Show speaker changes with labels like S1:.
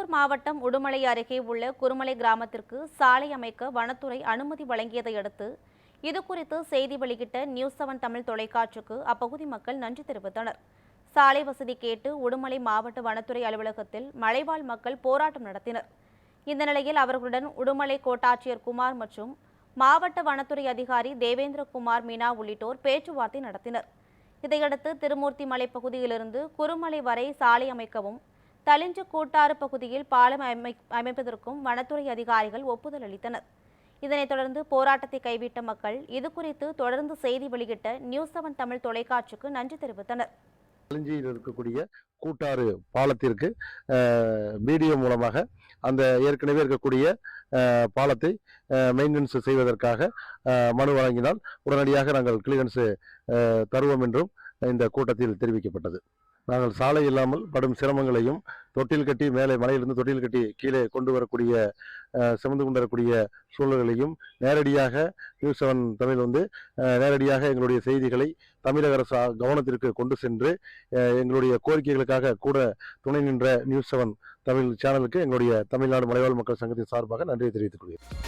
S1: திருப்பூர் மாவட்டம் உடுமலை அருகே உள்ள குருமலை கிராமத்திற்கு சாலை அமைக்க வனத்துறை அனுமதி வழங்கியதை அடுத்து இதுகுறித்து செய்தி வெளியிட்ட நியூஸ் 7 தமிழ் தொலைக்காட்சிக்கு அப்பகுதி மக்கள் நன்றி தெரிவித்தனர். சாலை வசதி கேட்டு உடுமலை மாவட்ட வனத்துறை அலுவலகத்தில் மலைவாழ் மக்கள் போராட்டம் நடத்தினர். இந்த நிலையில் அவர்களுடன் உடுமலை கோட்டாட்சியர் குமார் மற்றும் மாவட்ட வனத்துறை அதிகாரி தேவேந்திரகுமார் மீனா உள்ளிட்டோர் பேச்சுவார்த்தை நடத்தினர். இதையடுத்து திருமூர்த்தி மலை பகுதியிலிருந்து குருமலை வரை சாலை அமைக்கவும் தளிஞ்சு கூட்டாறு பகுதியில் பாலம் அமைப்பதற்கும் வனத்துறை அதிகாரிகள் ஒப்புதல் அளித்தனர். இதனைத் தொடர்ந்து போராட்டத்தை கைவிட்ட மக்கள் இதுகுறித்து தொடர்ந்து செய்தி வெளியிட்ட நியூஸ் 7 தமிழ் தொலைக்காட்சிக்கு நன்றி தெரிவித்தனர்.
S2: தளிஞ்சியில் இருக்கக்கூடிய கூட்டாறு பாலத்திற்கு வீடியோ மூலமாக அந்த ஏற்கனவே இருக்கக்கூடிய பாலத்தை மெயின்டெனன்ஸ் செய்வதற்காக மனு வழங்கினால் உடனடியாக நாங்கள் கிளியரன்ஸ் தருவோம் என்றும் இந்த கூட்டத்தில் தெரிவிக்கப்பட்டது. நாங்கள் சாலை இல்லாமல் படும் சிரமங்களையும் தொட்டில் கட்டி மேலே மலையிலிருந்து தொட்டில் கட்டி கீழே கொண்டு வரக்கூடிய சுமந்து கொண்டு வரக்கூடிய சூழல்களையும் நேரடியாக நியூஸ் 7 தமிழ் நேரடியாக எங்களுடைய செய்திகளை தமிழக அரசு கவனத்திற்கு கொண்டு சென்று எங்களுடைய கோரிக்கைகளுக்காக கூட துணை நின்ற நியூஸ் 7 தமிழ் சேனலுக்கு எங்களுடைய தமிழ்நாடு மலைவாழ் மக்கள் சங்கத்தின் சார்பாக நன்றியை தெரிவித்துக் கொள்கிறேன்.